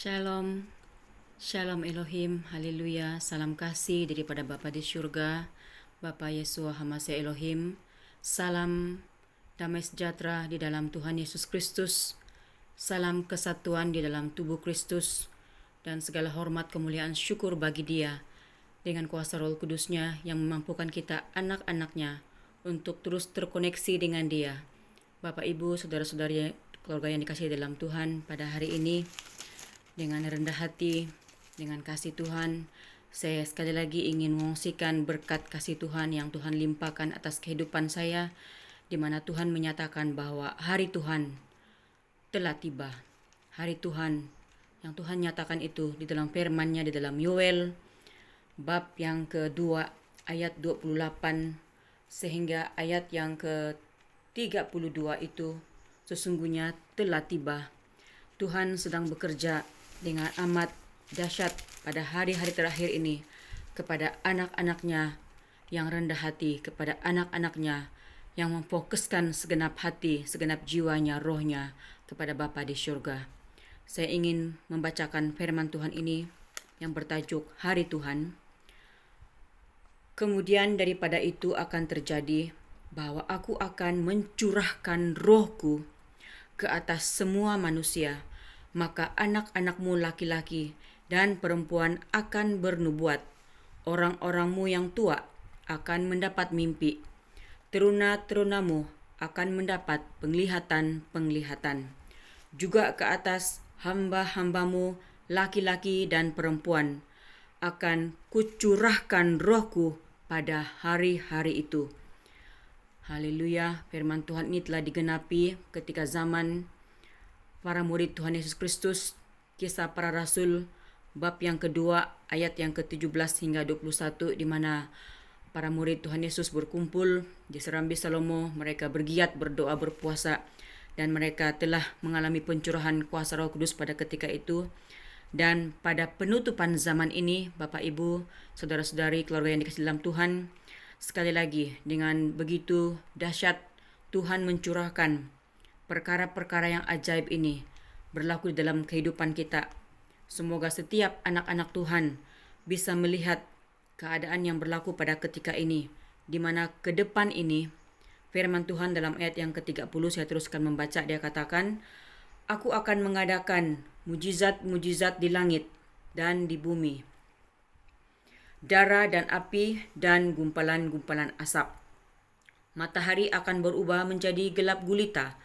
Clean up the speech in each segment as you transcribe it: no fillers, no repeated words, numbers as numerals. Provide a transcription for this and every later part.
Shalom, Shalom Elohim, Haleluya, salam kasih daripada Bapa di surga, Bapa Yesua Hamasi Elohim, salam damai sejahtera di dalam Tuhan Yesus Kristus, salam kesatuan di dalam tubuh Kristus, dan segala hormat kemuliaan syukur bagi Dia, dengan kuasa Roh Kudusnya yang memampukan kita anak-anaknya untuk terus terkoneksi dengan Dia. Bapak Ibu, saudara-saudari keluarga yang dikasihi dalam Tuhan, pada hari ini dengan rendah hati, dengan kasih Tuhan, saya sekali lagi ingin mengungsikan berkat kasih Tuhan yang Tuhan limpahkan atas kehidupan saya, di mana Tuhan menyatakan bahwa hari Tuhan telah tiba. Hari Tuhan yang Tuhan nyatakan itu di dalam firman-Nya di dalam Yoel bab yang kedua ayat 28 sehingga ayat yang ke-32 itu sesungguhnya telah tiba. Tuhan sedang bekerja dengan amat dahsyat pada hari-hari terakhir ini kepada anak-anaknya yang rendah hati, kepada anak-anaknya yang memfokuskan segenap hati, segenap jiwanya, rohnya kepada Bapa di surga. Saya ingin membacakan firman Tuhan ini yang bertajuk Hari Tuhan. Kemudian daripada itu akan terjadi bahwa aku akan mencurahkan rohku ke atas semua manusia, maka anak-anakmu laki-laki dan perempuan akan bernubuat. Orang-orangmu yang tua akan mendapat mimpi. Teruna-terunamu akan mendapat penglihatan-penglihatan. Juga ke atas hamba-hambamu laki-laki dan perempuan akan kucurahkan rohku pada hari-hari itu. Haleluya, firman Tuhan ini telah digenapi ketika zaman para murid Tuhan Yesus Kristus, Kisah Para Rasul, bab yang kedua, ayat yang ke-17 hingga 21, di mana para murid Tuhan Yesus berkumpul di Serambi Salomo, mereka bergiat, berdoa, berpuasa, dan mereka telah mengalami pencurahan kuasa Roh Kudus pada ketika itu. Dan pada penutupan zaman ini, Bapak Ibu, saudara-saudari, keluarga yang dikasihi dalam Tuhan, sekali lagi dengan begitu dahsyat Tuhan mencurahkan perkara-perkara yang ajaib ini berlaku di dalam kehidupan kita. Semoga setiap anak-anak Tuhan bisa melihat keadaan yang berlaku pada ketika ini, di mana ke depan ini firman Tuhan dalam ayat yang ke-30, saya teruskan membaca, dia katakan, aku akan mengadakan mujizat-mujizat di langit dan di bumi, darah dan api dan gumpalan-gumpalan asap. Matahari akan berubah menjadi gelap gulita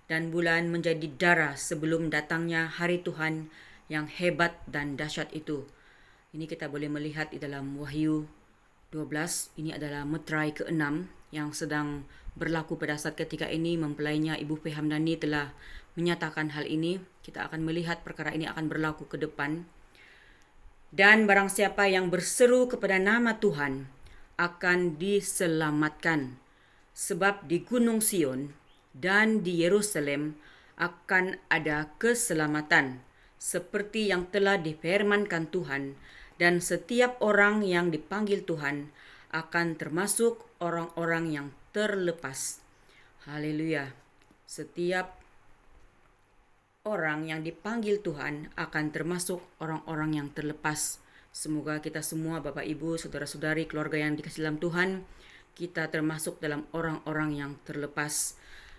dan bulan menjadi darah sebelum datangnya hari Tuhan yang hebat dan dahsyat itu. Ini kita boleh melihat di dalam Wahyu 12. Ini adalah meterai ke-6 yang sedang berlaku pada saat ketika ini. Mempelainya Ibu P. Hamdani telah menyatakan hal ini. Kita akan melihat perkara ini akan berlaku ke depan. Dan barang siapa yang berseru kepada nama Tuhan akan diselamatkan. Sebab di Gunung Sion dan di Yerusalem akan ada keselamatan, seperti yang telah difirmankan Tuhan, dan setiap orang yang dipanggil Tuhan akan termasuk orang-orang yang terlepas. Haleluya. Setiap orang yang dipanggil Tuhan akan termasuk orang-orang yang terlepas. Semoga kita semua, Bapak Ibu, saudara-saudari, keluarga yang dikasihi dalam Tuhan, kita termasuk dalam orang-orang yang terlepas.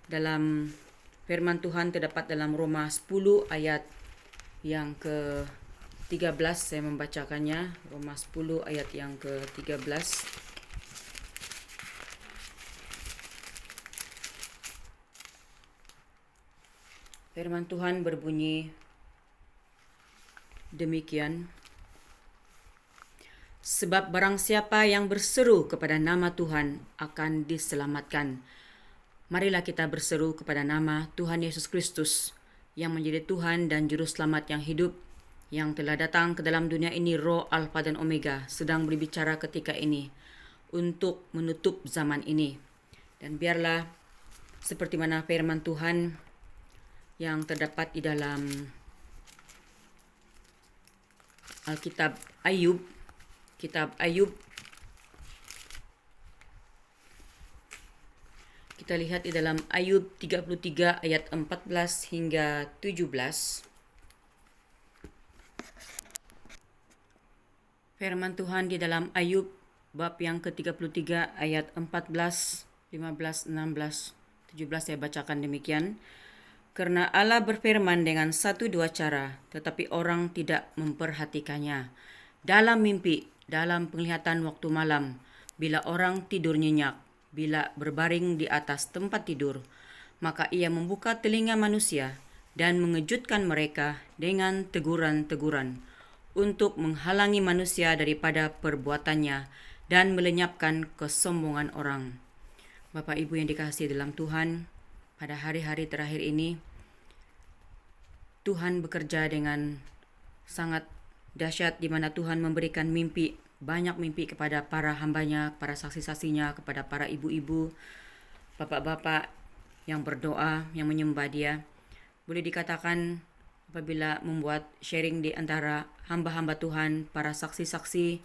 Dalam firman Tuhan terdapat dalam Roma 10 ayat yang ke-13, saya membacakannya. Roma 10 ayat yang ke-13. Firman Tuhan berbunyi demikian. Sebab barang siapa yang berseru kepada nama Tuhan akan diselamatkan. Marilah kita berseru kepada nama Tuhan Yesus Kristus yang menjadi Tuhan dan Juru Selamat yang hidup, yang telah datang ke dalam dunia ini, Roh Alfa dan Omega, sedang berbicara ketika ini untuk menutup zaman ini. Dan biarlah seperti mana firman Tuhan yang terdapat di dalam Alkitab Ayub, Kitab Ayub, kita lihat di dalam Ayub 33 ayat 14 hingga 17. Firman Tuhan di dalam Ayub bab yang ke-33 ayat 14, 15, 16, 17 saya bacakan demikian. Karena Allah berfirman dengan satu dua cara, tetapi orang tidak memperhatikannya. Dalam mimpi, dalam penglihatan waktu malam, bila orang tidur nyenyak, bila berbaring di atas tempat tidur, maka ia membuka telinga manusia dan mengejutkan mereka dengan teguran-teguran untuk menghalangi manusia daripada perbuatannya dan melenyapkan kesombongan orang. Bapak Ibu yang dikasihi dalam Tuhan, pada hari-hari terakhir ini, Tuhan bekerja dengan sangat dahsyat di mana Tuhan memberikan mimpi, banyak mimpi kepada para hambanya, para saksi-saksinya, kepada para ibu-ibu, bapak-bapak yang berdoa, yang menyembah Dia. Boleh dikatakan apabila membuat sharing di antara hamba-hamba Tuhan, para saksi-saksi,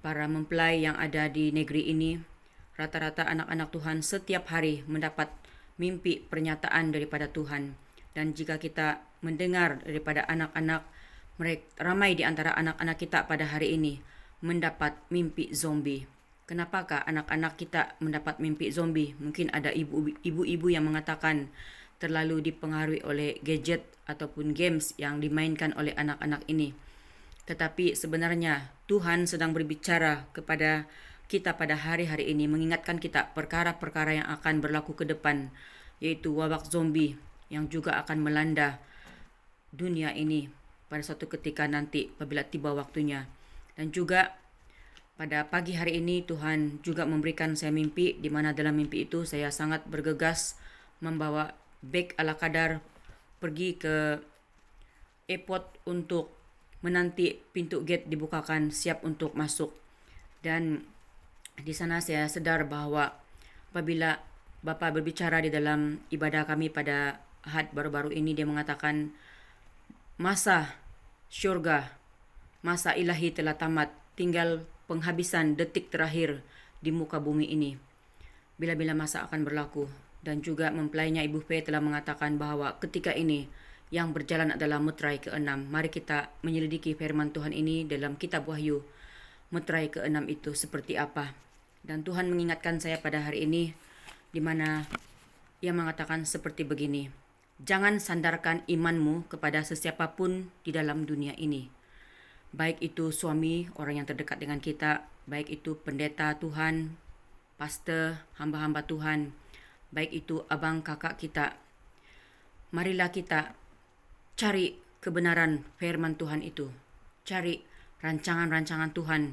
para mempelai yang ada di negeri ini, rata-rata anak-anak Tuhan setiap hari mendapat mimpi pernyataan daripada Tuhan. Dan jika kita mendengar daripada anak-anak, mereka ramai di antara anak-anak kita pada hari ini mendapat mimpi zombie. Kenapakah anak-anak kita mendapat mimpi zombie? Mungkin ada ibu-ibu yang mengatakan terlalu dipengaruhi oleh gadget ataupun games yang dimainkan oleh anak-anak ini. Tetapi sebenarnya Tuhan sedang berbicara kepada kita pada hari-hari ini, mengingatkan kita perkara-perkara yang akan berlaku ke depan, yaitu wabak zombie yang juga akan melanda dunia ini pada suatu ketika nanti apabila tiba waktunya. Dan juga pada pagi hari ini Tuhan juga memberikan saya mimpi, di mana dalam mimpi itu saya sangat bergegas membawa beg ala kadar pergi ke airport untuk menanti pintu gate dibukakan siap untuk masuk. Dan di sana saya sadar bahwa apabila Bapa berbicara di dalam ibadah kami pada Ahad baru-baru ini, dia mengatakan masa syurga, masa ilahi telah tamat, tinggal penghabisan detik terakhir di muka bumi ini. Bila-bila masa akan berlaku. Dan juga mempelainya Ibu P telah mengatakan bahwa ketika ini yang berjalan adalah meterai ke-6. Mari kita menyelidiki firman Tuhan ini dalam kitab Wahyu. Meterai ke-6 itu seperti apa? Dan Tuhan mengingatkan saya pada hari ini, di mana Ia mengatakan seperti begini. Jangan sandarkan imanmu kepada sesiapapun di dalam dunia ini. Baik itu suami, orang yang terdekat dengan kita, baik itu pendeta Tuhan, pastor, hamba-hamba Tuhan, baik itu abang kakak kita. Marilah kita cari kebenaran firman Tuhan itu. Cari rancangan-rancangan Tuhan.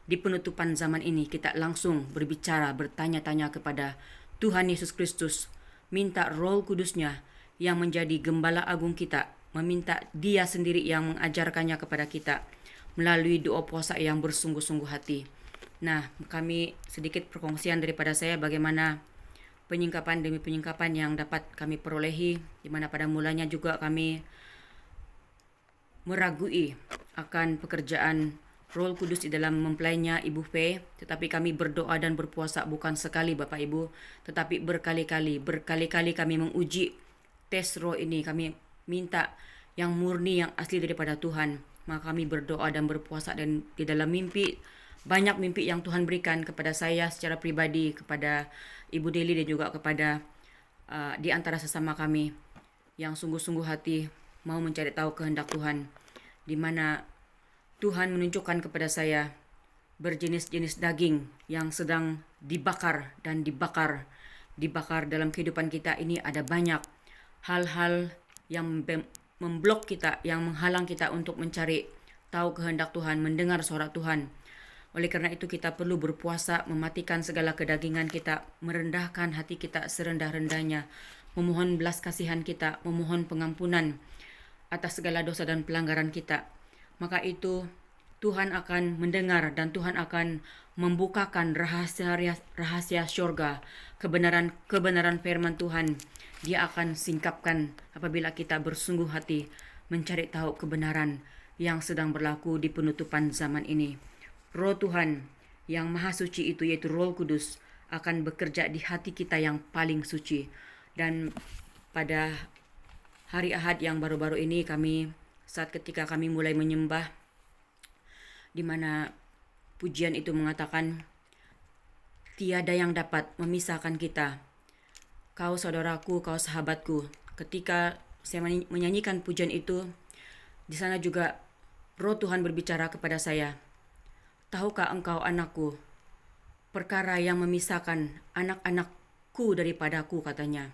Di penutupan zaman ini kita langsung berbicara, bertanya-tanya kepada Tuhan Yesus Kristus. Minta Roh Kudus-Nya yang menjadi gembala agung kita, meminta Dia sendiri yang mengajarkannya kepada kita melalui doa puasa yang bersungguh-sungguh hati. Nah, kami sedikit perkongsian daripada saya bagaimana penyingkapan demi penyingkapan yang dapat kami perolehi, di mana pada mulanya juga kami meragui akan pekerjaan Roh Kudus di dalam mempelainya Ibu P, tetapi kami berdoa dan berpuasa bukan sekali Bapak Ibu, tetapi berkali-kali kami menguji tes roh ini. Kami minta yang murni, yang asli daripada Tuhan. Maka kami berdoa dan berpuasa, dan di dalam mimpi, banyak mimpi yang Tuhan berikan kepada saya secara pribadi, kepada Ibu Deli dan juga kepada di antara sesama kami yang sungguh-sungguh hati mau mencari tahu kehendak Tuhan, di mana Tuhan menunjukkan kepada saya berjenis-jenis daging yang sedang dibakar dan dibakar dalam kehidupan kita ini. Ada banyak hal-hal yang memblok kita, yang menghalang kita untuk mencari tahu kehendak Tuhan, mendengar suara Tuhan. Oleh karena itu kita perlu berpuasa, mematikan segala kedagingan kita, merendahkan hati kita serendah-rendahnya, memohon belas kasihan kita, memohon pengampunan atas segala dosa dan pelanggaran kita. Maka itu Tuhan akan mendengar dan Tuhan akan membukakan rahasia syurga, kebenaran firman Tuhan. Dia akan singkapkan apabila kita bersungguh hati mencari tahu kebenaran yang sedang berlaku di penutupan zaman ini. Roh Tuhan yang maha suci itu, yaitu Roh Kudus, akan bekerja di hati kita yang paling suci. Dan pada hari Ahad yang baru-baru ini, ketika kami mulai menyembah, di mana Pujian itu mengatakan, tiada yang dapat memisahkan kita. Kau saudaraku, kau sahabatku. Ketika saya menyanyikan pujian itu, di sana juga Roh Tuhan berbicara kepada saya. Tahukah engkau anakku, perkara yang memisahkan anak-anakku daripadaku, katanya.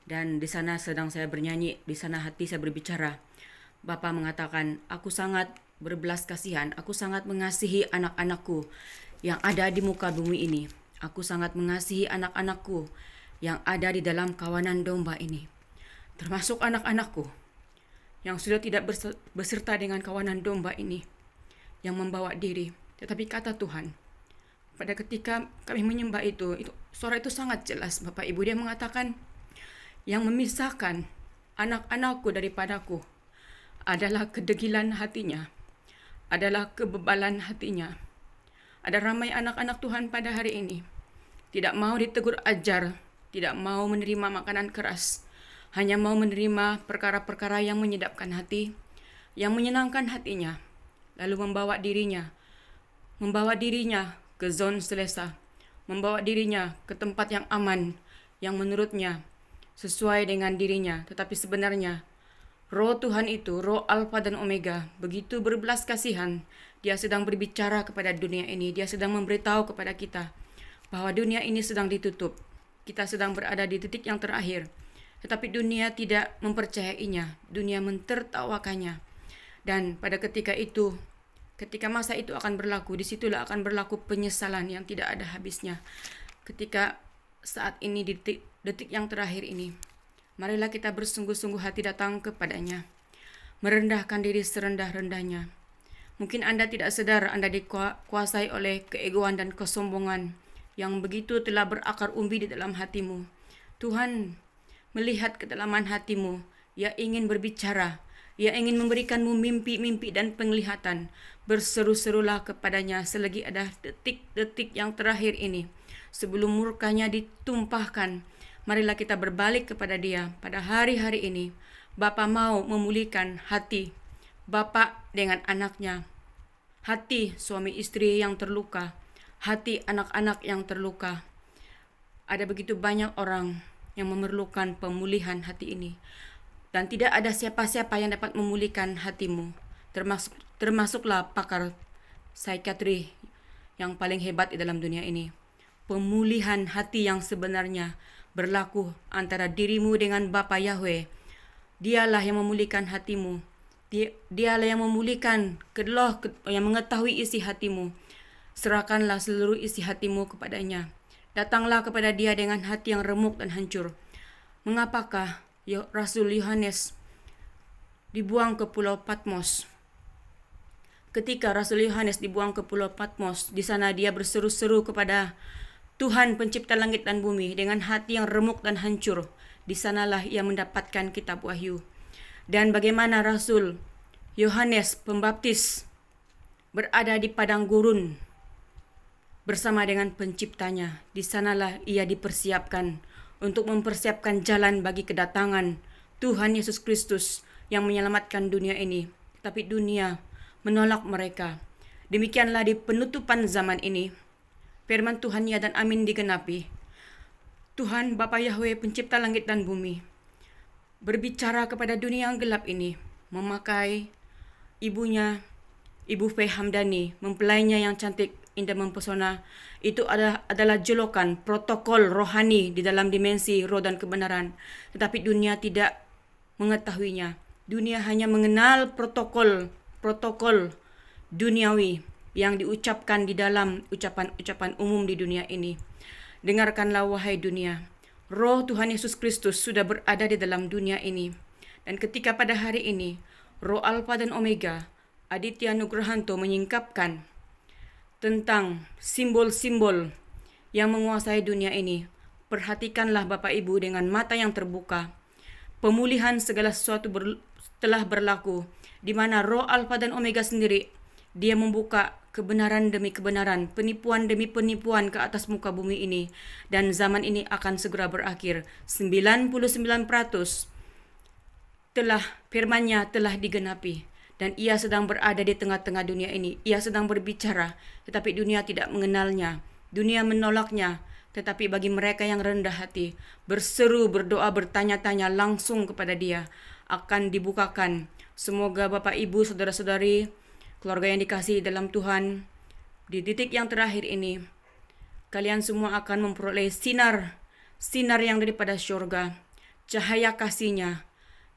Dan di sana sedang saya bernyanyi, di sana hati saya berbicara. Bapa mengatakan, aku sangat berbelas kasihan, aku sangat mengasihi anak-anakku yang ada di muka bumi ini. Aku sangat mengasihi anak-anakku yang ada di dalam kawanan domba ini. Termasuk anak-anakku yang sudah tidak beserta dengan kawanan domba ini, yang membawa diri. Tetapi kata Tuhan, pada ketika kami menyembah itu suara itu sangat jelas, Bapak Ibu. Dia mengatakan, yang memisahkan anak-anakku daripadaku adalah kedegilan hatinya, adalah kebebalan hatinya. Ada ramai anak-anak Tuhan pada hari ini tidak mau ditegur ajar, tidak mau menerima makanan keras, hanya mau menerima perkara-perkara yang menyedapkan hati, yang menyenangkan hatinya, lalu membawa dirinya ke zon selesa, membawa dirinya ke tempat yang aman, yang menurutnya sesuai dengan dirinya. Tetapi sebenarnya Roh Tuhan itu, Roh Alfa dan Omega, begitu berbelas kasihan. Dia sedang berbicara kepada dunia ini. Dia sedang memberitahu kepada kita bahwa dunia ini sedang ditutup. Kita sedang berada di titik yang terakhir. Tetapi dunia tidak mempercayainya. Dunia mentertawakannya. Dan pada ketika itu, ketika masa itu akan berlaku, disitulah akan berlaku penyesalan yang tidak ada habisnya. Ketika saat ini, di detik yang terakhir ini, marilah kita bersungguh-sungguh hati datang kepadanya, merendahkan diri serendah-rendahnya. Mungkin Anda tidak sadar Anda dikuasai oleh keegoan dan kesombongan yang begitu telah berakar umbi di dalam hatimu. Tuhan melihat kedalaman hatimu. Ia ingin berbicara. Ia ingin memberikanmu mimpi-mimpi dan penglihatan. Berseru-serulah kepadanya selagi ada detik-detik yang terakhir ini. Sebelum murkanya ditumpahkan, marilah kita berbalik kepada Dia pada hari-hari ini. Bapa mau memulihkan hati Bapa dengan anaknya, hati suami istri yang terluka, hati anak-anak yang terluka. Ada begitu banyak orang yang memerlukan pemulihan hati ini. Dan tidak ada siapa-siapa yang dapat memulihkan hatimu. Termasuklah pakar psikiatri yang paling hebat di dalam dunia ini. Pemulihan hati yang sebenarnya berlaku antara dirimu dengan Bapa Yahweh. Dialah yang memulihkan hatimu. Dialah yang memulihkan, yang mengetahui isi hatimu. Serahkanlah seluruh isi hatimu kepadanya. Datanglah kepada Dia dengan hati yang remuk dan hancur. Mengapakah Rasul Yohanes dibuang ke Pulau Patmos? Ketika Rasul Yohanes dibuang ke Pulau Patmos, di sana dia berseru-seru kepada Tuhan pencipta langit dan bumi dengan hati yang remuk dan hancur. Di sanalah ia mendapatkan kitab Wahyu. Dan bagaimana Rasul Yohanes Pembaptis berada di padang gurun bersama dengan penciptanya. Di sanalah ia dipersiapkan untuk mempersiapkan jalan bagi kedatangan Tuhan Yesus Kristus yang menyelamatkan dunia ini. Tapi dunia menolak mereka. Demikianlah di penutupan zaman ini, firman Tuhan ya dan amin digenapi. Tuhan Bapa Yahweh pencipta langit dan bumi berbicara kepada dunia yang gelap ini, memakai ibunya, Ibu Faye Hamdani, mempelainya yang cantik, indah, mempesona. Itu adalah jolokan protokol rohani di dalam dimensi roh dan kebenaran. Tetapi dunia tidak mengetahuinya. Dunia hanya mengenal protokol duniawi yang diucapkan di dalam ucapan-ucapan umum di dunia ini. Dengarkanlah wahai dunia. Roh Tuhan Yesus Kristus sudah berada di dalam dunia ini. Dan ketika pada hari ini, Roh Alfa dan Omega, Aditya Nugrahanto menyingkapkan tentang simbol-simbol yang menguasai dunia ini. Perhatikanlah Bapak Ibu dengan mata yang terbuka. Pemulihan segala sesuatu telah berlaku, di mana Roh Alfa dan Omega sendiri, Dia membuka kebenaran demi kebenaran, penipuan demi penipuan ke atas muka bumi ini. Dan zaman ini akan segera berakhir. 99% firman-Nya telah digenapi. dan ia sedang berada di tengah-tengah dunia ini. Ia sedang berbicara, tetapi dunia tidak mengenalnya. Dunia menolaknya, tetapi bagi mereka yang rendah hati, berseru, berdoa, bertanya-tanya langsung kepada Dia, akan dibukakan. Semoga Bapak, Ibu, saudara-saudari, keluarga yang dikasihi dalam Tuhan, di titik yang terakhir ini, kalian semua akan memperoleh sinar yang daripada syurga, cahaya kasih-Nya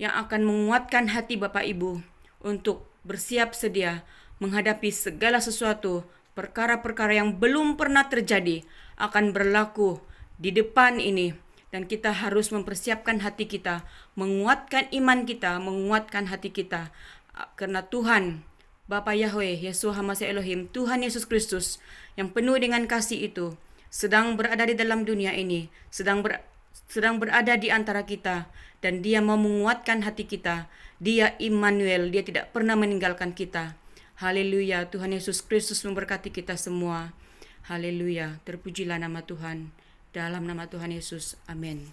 yang akan menguatkan hati Bapak Ibu untuk bersiap sedia menghadapi segala sesuatu, perkara-perkara yang belum pernah terjadi akan berlaku di depan ini. Dan kita harus mempersiapkan hati kita, menguatkan iman kita, menguatkan hati kita. Karena Tuhan, Bapa Yahweh, Yeshua HaMashiach Elohim, Tuhan Yesus Kristus yang penuh dengan kasih itu, sedang berada di dalam dunia ini, sedang berada di antara kita, dan Dia mau menguatkan hati kita. Dia Immanuel, Dia tidak pernah meninggalkan kita. Haleluya, Tuhan Yesus Kristus memberkati kita semua. Haleluya, terpujilah nama Tuhan. Dalam nama Tuhan Yesus, amin.